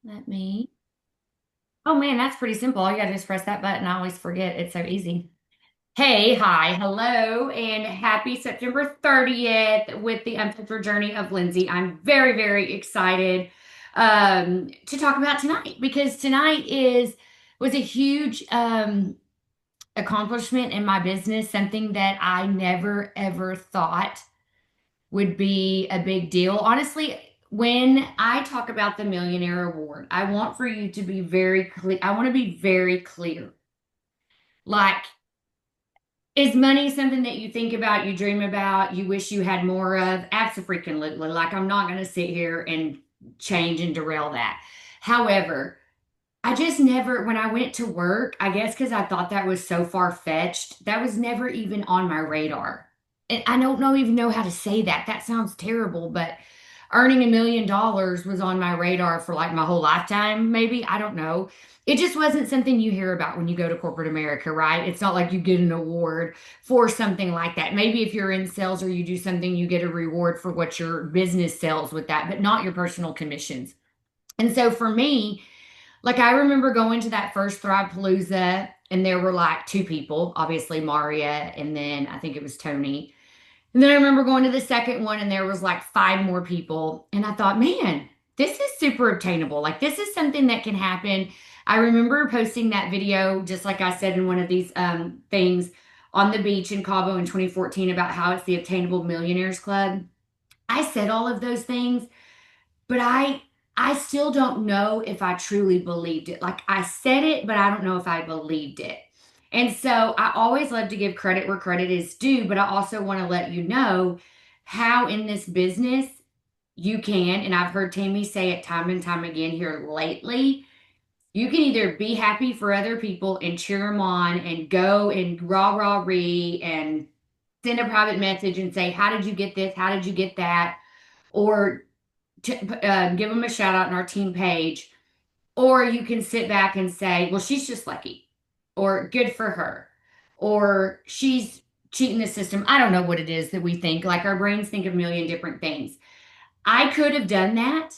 Let me. Oh man, that's pretty simple. All you gotta just press that button. I always forget. It's so easy. Hey, hi, hello, and happy September 30th with the Unfiltered Journey of Lindsay. I'm very, very excited to talk about tonight because tonight was a huge accomplishment in my business, something that I never ever thought would be a big deal. Honestly, when I talk about the Millionaire Award, I want for you to be very clear. I want to be very clear. Like, is money something that you think about, you dream about, you wish you had more of? Absolutely. Like, I'm not going to sit here and change and derail that. However, I just never, when I went to work, I guess because I thought that was so far fetched, that was never even on my radar. And I don't know even know how to say that. That sounds terrible, but earning $1 million was on my radar for like my whole lifetime, maybe. I don't know. It just wasn't something you hear about when you go to corporate America, right? It's not like you get an award for something like that. Maybe if you're in sales or you do something, you get a reward for what your business sells with that, but not your personal commissions. And so for me, like I remember going to that first Thrive Palooza, and there were like two people, obviously Maria, and then I think it was Tony. And then I remember going to the second one, and there was like five more people, and I thought, man, this is super obtainable. Like this is something that can happen. I remember posting that video, just like I said in one of these things on the beach in Cabo in 2014 about how it's the Obtainable Millionaires Club. I said all of those things, but I still don't know if I truly believed it. Like I said it, but I don't know if I believed it. And so I always love to give credit where credit is due, but I also want to let you know how in this business you can, and I've heard Tammy say it time and time again here lately, you can either be happy for other people and cheer them on and go and rah rah ree and send a private message and say, how did you get this? How did you get that? Or give them a shout out on our team page, or you can sit back and say, well, she's just lucky, or good for her, or she's cheating the system. I don't know what it is that we think. Like our brains think of a million different things. I could have done that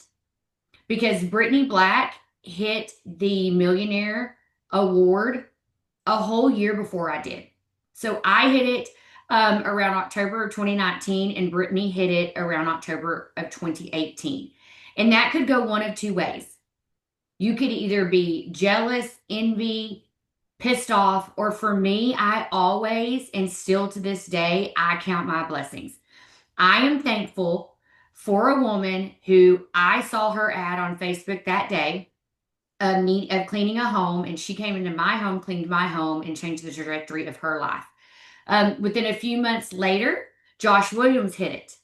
because Brittany Black hit the Millionaire Award a whole year before I did. So I hit it around October of 2019, and Brittany hit it around October of 2018. And that could go one of two ways. You could either be jealous, envy, pissed off, or for me, I always, and still to this day, I count my blessings. I am thankful for a woman who I saw her ad on Facebook that day of need of cleaning a home, and she came into my home, cleaned my home, and changed the trajectory of her life. Within a few months later, Josh Williams hit it.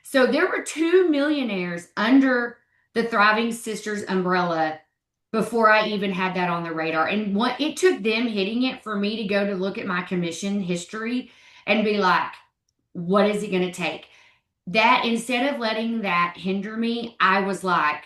So there were two millionaires under the Thriving Sisters umbrella before I even had that on the radar. And what it took them hitting it for me to go to look at my commission history and be like, what is it going to take? That instead of letting that hinder me, I was like,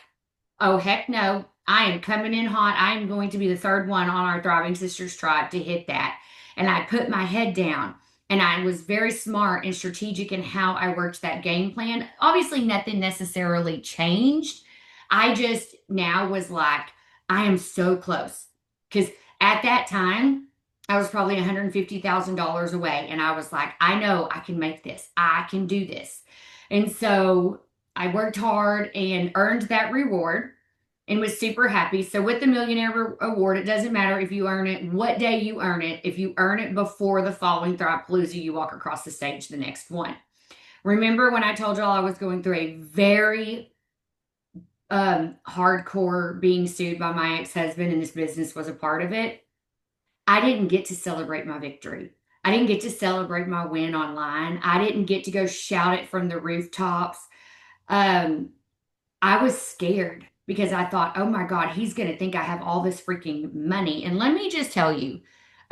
oh, heck no. I am coming in hot. I am going to be the third one on our Thriving Sisters tribe to hit that. And I put my head down and I was very smart and strategic in how I worked that game plan. Obviously, nothing necessarily changed. I just now was like, I am so close. Because at that time, I was probably $150,000 away. And I was like, I know I can make this. I can do this. And so I worked hard and earned that reward and was super happy. So with the Millionaire Award, it doesn't matter if you earn it, what day you earn it. If you earn it before the following Thrive Palooza, you walk across the stage the next one. Remember when I told y'all I was going through a very hardcore being sued by my ex-husband and this business was a part of it? I didn't get to celebrate my victory. I didn't get to celebrate my win online. I didn't get to go shout it from the rooftops. Um, I was scared because I thought, oh my God, he's going to think I have all this freaking money. And let me just tell you,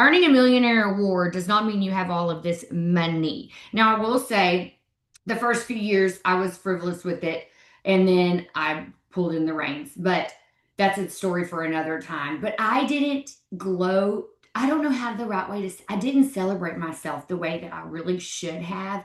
earning a millionaire award does not mean you have all of this money. Now, I will say the first few years I was frivolous with it and then I pulled in the reins, but that's a story for another time. But I didn't gloat. I don't know how the right way to, I didn't celebrate myself the way that I really should have.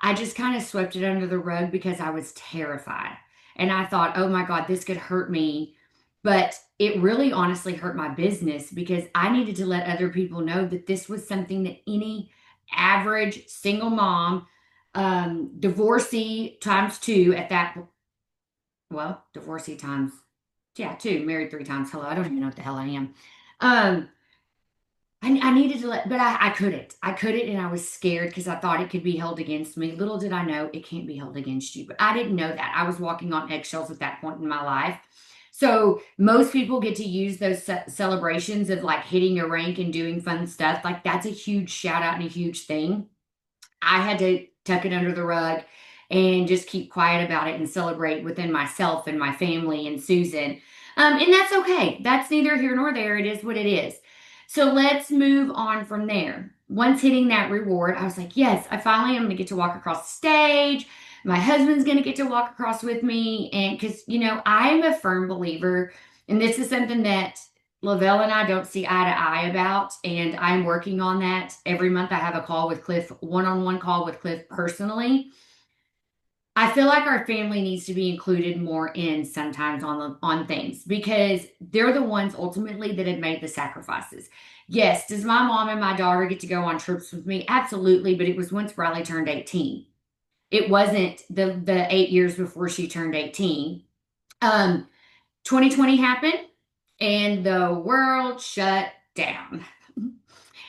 I just kind of swept it under the rug because I was terrified. And I thought, oh my God, this could hurt me But it really honestly hurt my business because I needed to let other people know that this was something that any average single mom, divorcee times two at that, well, divorcee times, yeah, two, married three times. Hello, I don't even know what the hell I am. Um, I needed to let, but I couldn't. I couldn't, and I was scared because I thought it could be held against me. Little did I know it can't be held against you. But I didn't know that. I was walking on eggshells at that point in my life. So most people get to use those celebrations of like hitting a rank and doing fun stuff. Like that's a huge shout out and a huge thing. I had to tuck it under the rug and just keep quiet about it and celebrate within myself and my family and Susan. And that's okay. That's neither here nor there. It is what it is. So let's move on from there. Once hitting that reward, I was like, yes, I finally am going to get to walk across the stage. My husband's going to get to walk across with me. And because, I'm a firm believer, and this is something that Lavelle and I don't see eye to eye about, and I'm working on that. Every month I have a call with Cliff, one-on-one call with Cliff personally. I feel like our family needs to be included more in sometimes on things because they're the ones ultimately that have made the sacrifices. Yes, does my mom and my daughter get to go on trips with me? Absolutely, but it was once Riley turned 18. It wasn't the 8 years before she turned 18. 2020 happened and the world shut down.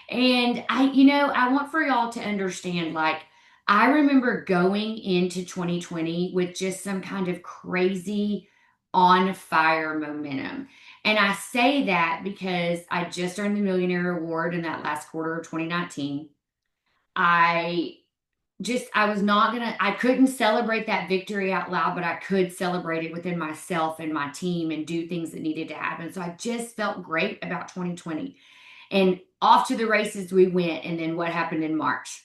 And I want for y'all to understand, like, I remember going into 2020 with just some kind of crazy on fire momentum. And I say that because I just earned the Millionaire Award in that last quarter of 2019. I I was not gonna, I couldn't celebrate that victory out loud, but I could celebrate it within myself and my team and do things that needed to happen. So I just felt great about 2020. And off to the races we went. And then what happened in March?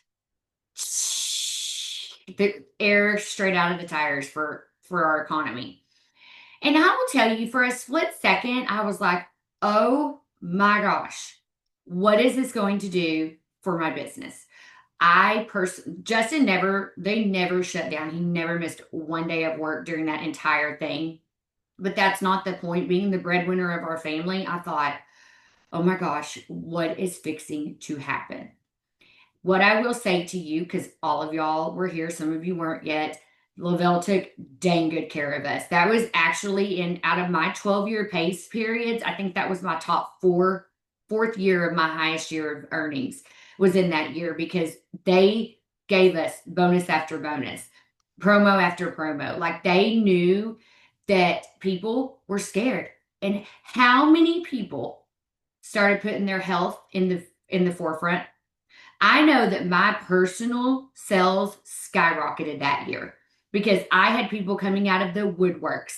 The air straight out of the tires for our economy. And I will tell you, for a split second, I was like, oh my gosh, what is this going to do for my business? Justin they never shut down. He never missed one day of work during that entire thing. But that's not the point. Being the breadwinner of our family, I thought, oh my gosh, what is fixing to happen? What I will say to you, because all of y'all were here, some of you weren't yet, Lavelle took dang good care of us. That was actually in out of my 12-year pace periods, I think that was my fourth year of my highest year of earnings was in that year because they gave us bonus after bonus, promo after promo. Like they knew that people were scared. And how many people started putting their health in the forefront? I know that my personal sales skyrocketed that year because I had people coming out of the woodworks.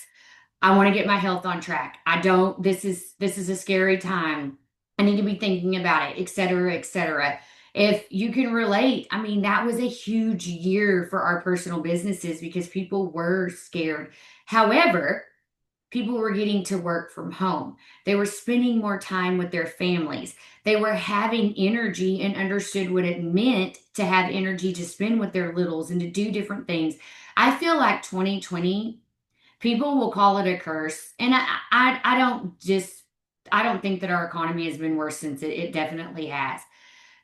I want to get my health on track. I don't, this is a scary time. I need to be thinking about it, et cetera, et cetera. If you can relate, I mean, that was a huge year for our personal businesses because people were scared. However, people were getting to work from home. They were spending more time with their families. They were having energy and understood what it meant to have energy to spend with their littles and to do different things. I feel like 2020, people will call it a curse. And I don't think that our economy has been worse since it definitely has.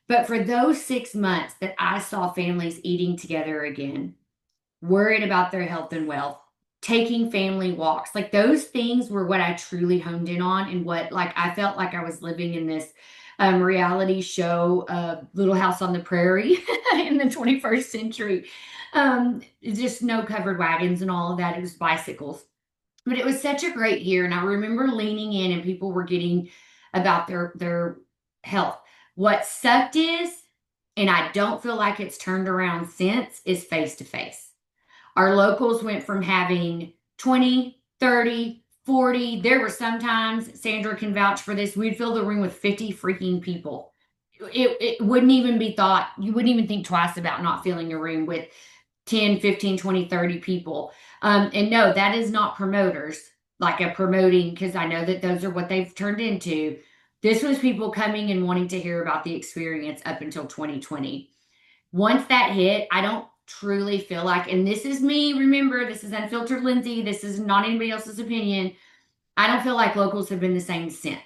But for those 6 months that I saw families eating together again, worried about their health and wealth, taking family walks. Like those things were what I truly honed in on and what like I felt like I was living in this reality show Little House on the Prairie in the 21st century. Just no covered wagons and all of that. It was bicycles. But it was such a great year. And I remember leaning in and people were getting about their health. What sucked is, and I don't feel like it's turned around since, is face to face. Our locals went from having 20, 30, 40. There were sometimes, Sandra can vouch for this, we'd fill the room with 50 freaking people. It wouldn't even be thought, you wouldn't even think twice about not filling a room with 10, 15, 20, 30 people. And no, that is not promoters, like a promoting, because I know that those are what they've turned into. This was people coming and wanting to hear about the experience up until 2020. Once that hit, I don't truly feel like, and this is me, remember, this is Unfiltered Lindsay, this is not anybody else's opinion. I don't feel like locals have been the same since.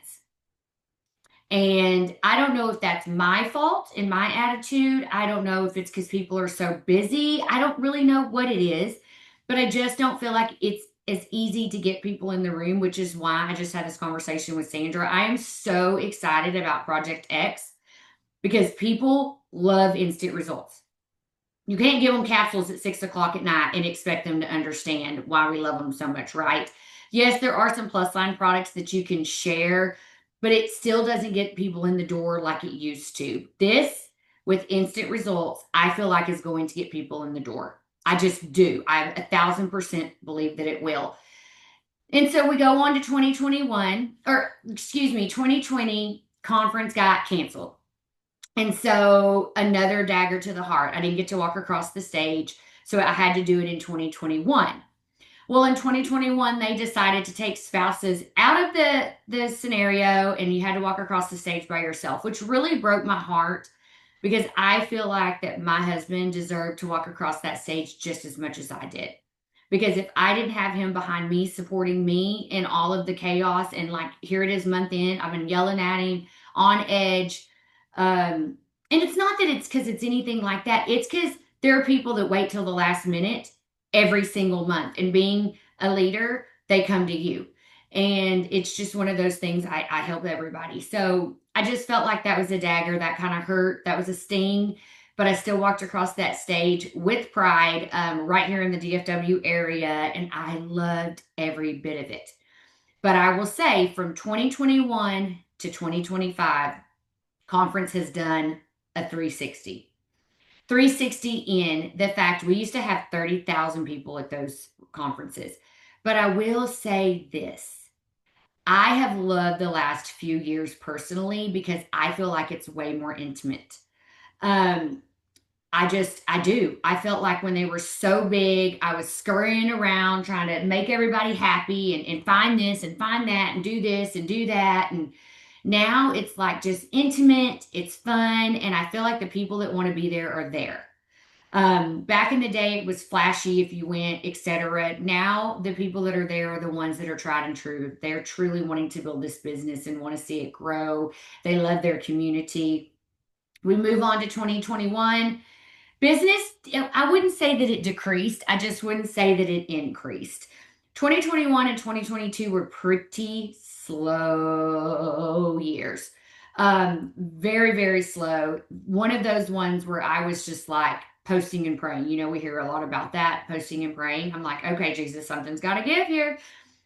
And I don't know if that's my fault and my attitude. I don't know if it's because people are so busy. I don't really know what it is, but I just don't feel like it's as easy to get people in the room, which is why I just had this conversation with Sandra. I am so excited about Project X because people love instant results. You can't give them capsules at 6 o'clock at night and expect them to understand why we love them so much, right? Yes, there are some plus line products that you can share, but it still doesn't get people in the door like it used to. This, with instant results, I feel like is going to get people in the door. I just do. I 1,000% believe that it will. And so we go on to 2021, or excuse me, 2020 conference got canceled. And so another dagger to the heart. I didn't get to walk across the stage, so I had to do it in 2021. Well, in 2021, they decided to take spouses out of the scenario, and you had to walk across the stage by yourself, which really broke my heart because I feel like that my husband deserved to walk across that stage just as much as I did. Because if I didn't have him behind me, supporting me in all of the chaos, and like here it is month in, I've been yelling at him on edge. And it's not that it's because it's anything like that. It's because there are people that wait till the last minute every single month. And being a leader, they come to you. And it's just one of those things I help everybody. So I just felt like that was a dagger that kind of hurt. That was a sting. But I still walked across that stage with pride right here in the DFW area. And I loved every bit of it. But I will say from 2021 to 2025, conference has done a 360. 360 in the fact we used to have 30,000 people at those conferences. But I will say this. I have loved the last few years personally because I feel like it's way more intimate. Um, I do. I felt like when they were so big, I was scurrying around trying to make everybody happy and find this and find that and do this and do that. And now it's like just intimate, it's fun, and I feel like the people that want to be there are there. Back in the day, it was flashy if you went, etc. Now, the people that are there are the ones that are tried and true. They're truly wanting to build this business and want to see it grow. They love their community. We move on to 2021. Business, I wouldn't say that it decreased. I just wouldn't say that it increased. 2021 and 2022 were pretty slow years. Very, very slow. One of those ones where I was just like posting and praying. You know, we hear a lot about that, posting and praying. I'm like, okay, Jesus, something's got to give here.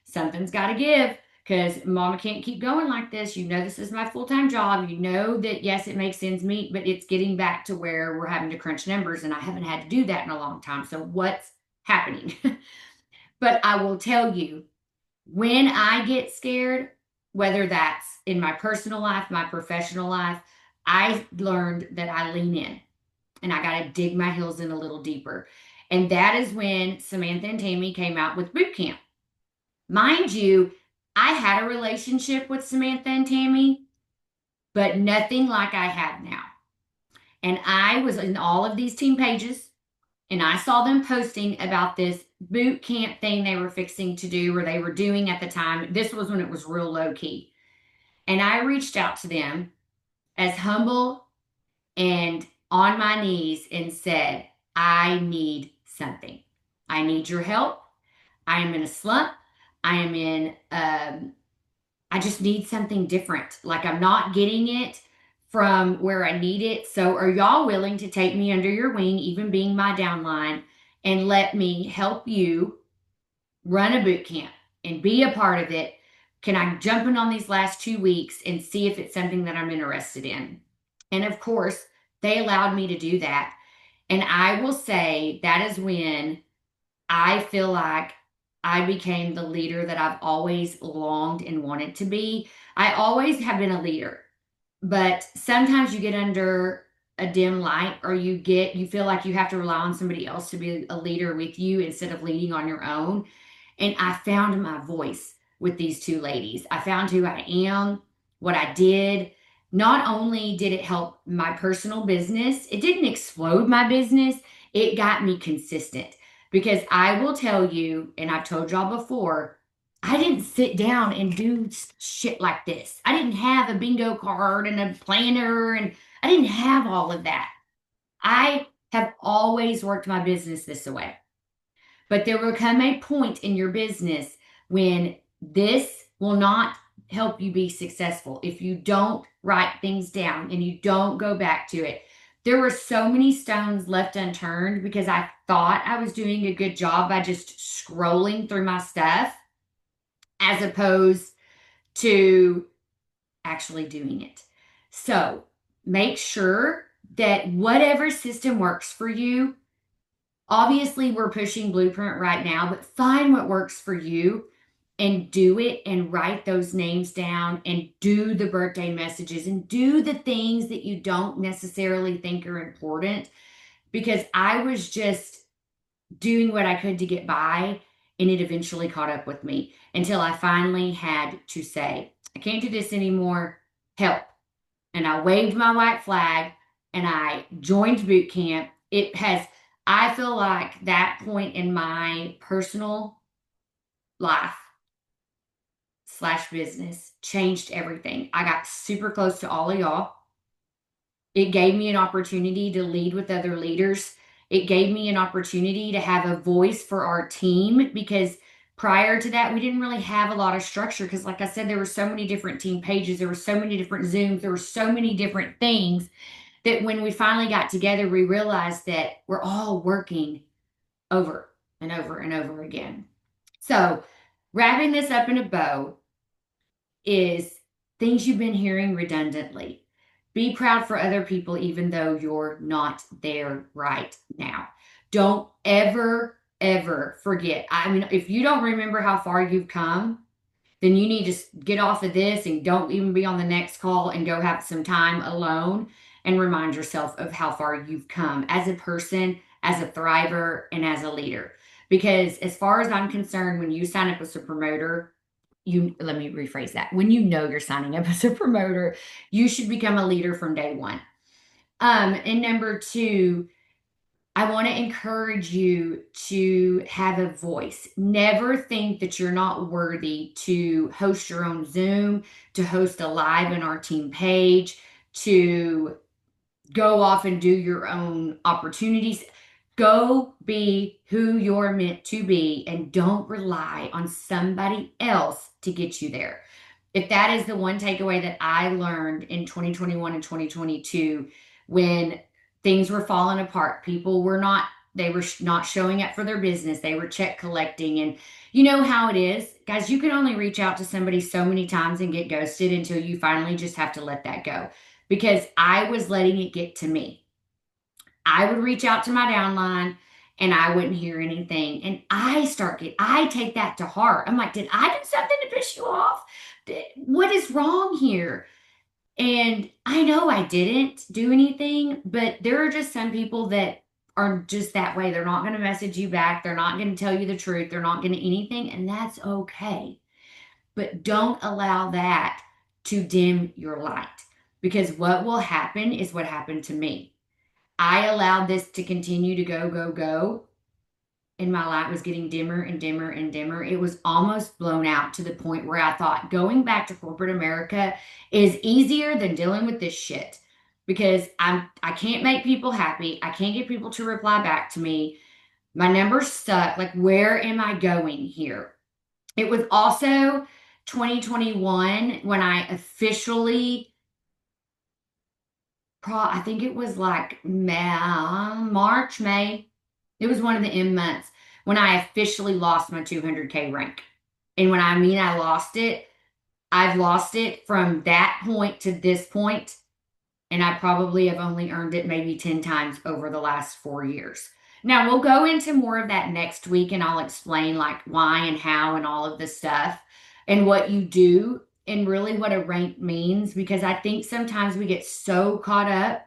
Something's got to give because mama can't keep going like this. You know, this is my full time job. You know that, yes, it makes ends meet, but it's getting back to where we're having to crunch numbers, and I haven't had to do that in a long time. So, what's happening? But I will tell you, when I get scared, whether that's in my personal life, my professional life, I learned that I lean in and I got to dig my heels in a little deeper. And that is when Samantha and Tammy came out with boot camp. Mind you, I had a relationship with Samantha and Tammy, but nothing like I have now. And I was in all of these team pages and I saw them posting about this boot camp thing they were fixing to do or they were doing at the time. This was when it was real low key. And I reached out to them as humble and on my knees and said, I need something. I need your help. I am in a slump. I am in I just need something different. Like I'm not getting it from where I need it. So are y'all willing to take me under your wing, even being my downline, and let me help you run a boot camp and be a part of it? Can I jump in on these last 2 weeks and see if it's something that I'm interested in? And of course, they allowed me to do that. And I will say that is when I feel like I became the leader that I've always longed and wanted to be. I always have been a leader, but sometimes you get under a dim light or you feel like you have to rely on somebody else to be a leader with you instead of leading on your own. And I found my voice with these two ladies. I found who I am, what I did. Not only did it help my personal business, it didn't explode my business, it got me consistent. Because I will tell you, and I've told y'all before, I didn't sit down and do shit like this. I didn't have a bingo card and a planner, and I didn't have all of that. I have always worked my business this way. But there will come a point in your business when this will not help you be successful if you don't write things down and you don't go back to it. There were so many stones left unturned because I thought I was doing a good job by just scrolling through my stuff as opposed to actually doing it. So make sure that whatever system works for you, obviously we're pushing blueprint right now, but find what works for you and do it and write those names down and do the birthday messages and do the things that you don't necessarily think are important, because I was just doing what I could to get by, and it eventually caught up with me until I finally had to say, I can't do this anymore. Help. And I waved my white flag and I joined boot camp. It has, I feel like that point in my personal life slash business changed everything. I got super close to all of y'all. It gave me an opportunity to lead with other leaders. It gave me an opportunity to have a voice for our team, because prior to that, we didn't really have a lot of structure. Because, like I said, there were so many different team pages, there were so many different Zooms, there were so many different things that when we finally got together, we realized that we're all working over and over and over again. So, wrapping this up in a bow is things you've been hearing redundantly. Be proud for other people, even though you're not there right now. Don't ever, ever forget. I mean, if you don't remember how far you've come, then you need to get off of this and don't even be on the next call and go have some time alone and remind yourself of how far you've come as a person, as a thriver, and as a leader. Because as far as I'm concerned, when you sign up as a promoter, you let me rephrase that. When you know you're signing up as a promoter, you should become a leader from day one. And number two, I want to encourage you to have a voice. Never think that you're not worthy to host your own Zoom, to host a live in our team page, to go off and do your own opportunities. Go be who you're meant to be and don't rely on somebody else to get you there. If that is the one takeaway that I learned in 2021 and 2022, when things were falling apart, people were not, they were not showing up for their business, they were check collecting. And you know how it is, guys, you can only reach out to somebody so many times and get ghosted until you finally just have to let that go. Because I was letting it get to me. I would reach out to my downline and I wouldn't hear anything. And I take that to heart. I'm like, did I do something to piss you off? What is wrong here? And I know I didn't do anything, but there are just some people that are just that way. They're not going to message you back. They're not going to tell you the truth. They're not going to anything. And that's okay. But don't allow that to dim your light, because what will happen is what happened to me. I allowed this to continue to go, go, go, and my light was getting dimmer and dimmer and dimmer. It was almost blown out to the point where I thought going back to corporate America is easier than dealing with this shit, because I can't make people happy. I can't get people to reply back to me. My numbers suck. Like, where am I going here? It was also 2021 when I officially, I think it was like March, May. It was one of the M months when I officially lost my 200K rank. And when I mean I lost it, I've lost it from that point to this point, and I probably have only earned it maybe 10 times over the last 4 years. Now, we'll go into more of that next week, and I'll explain like why and how and all of this stuff and what you do and really what a rank means, because I think sometimes we get so caught up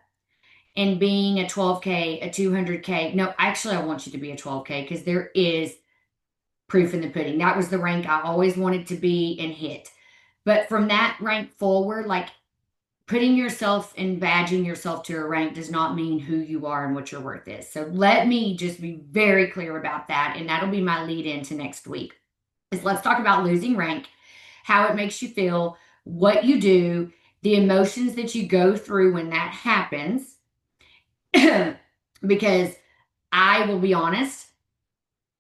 in being a 12K, a 200K. No, actually, I want you to be a 12K because there is proof in the pudding. That was the rank I always wanted to be and hit. But from that rank forward, like, putting yourself and badging yourself to a rank does not mean who you are and what your worth is. So let me just be very clear about that. And that'll be my lead into next week. is let's talk about losing rank, how it makes you feel, what you do, the emotions that you go through when that happens. Because I will be honest,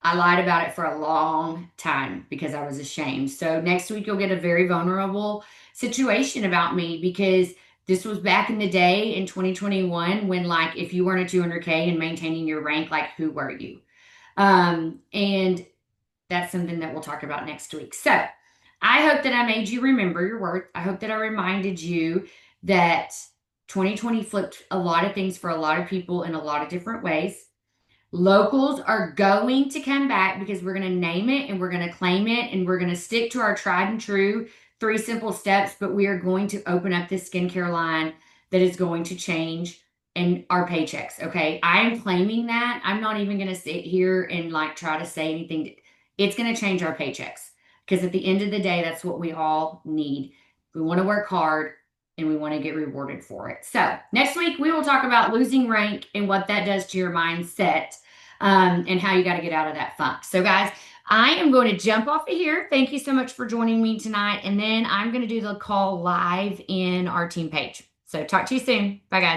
I lied about it for a long time because I was ashamed. So next week you'll get a very vulnerable situation about me because this was back in the day in 2021 when like if you weren't a 200K and maintaining your rank, like who were you? And that's something that we'll talk about next week. So I hope that I made you remember your worth. I hope that I reminded you that 2020 flipped a lot of things for a lot of people in a lot of different ways. Locals are going to come back because we're going to name it and we're going to claim it and we're going to stick to our tried and true 3 simple steps, but we are going to open up this skincare line that is going to change and our paychecks. Okay. I am claiming that. I'm not even going to sit here and like try to say anything. It's going to change our paychecks because at the end of the day, that's what we all need. We want to work hard and we want to get rewarded for it. So, next week we will talk about losing rank and what that does to your mindset and how you got to get out of that funk. So, guys, I am going to jump off of here. Thank you so much for joining me tonight. And then I'm going to do the call live in our team page. So, talk to you soon. Bye, guys.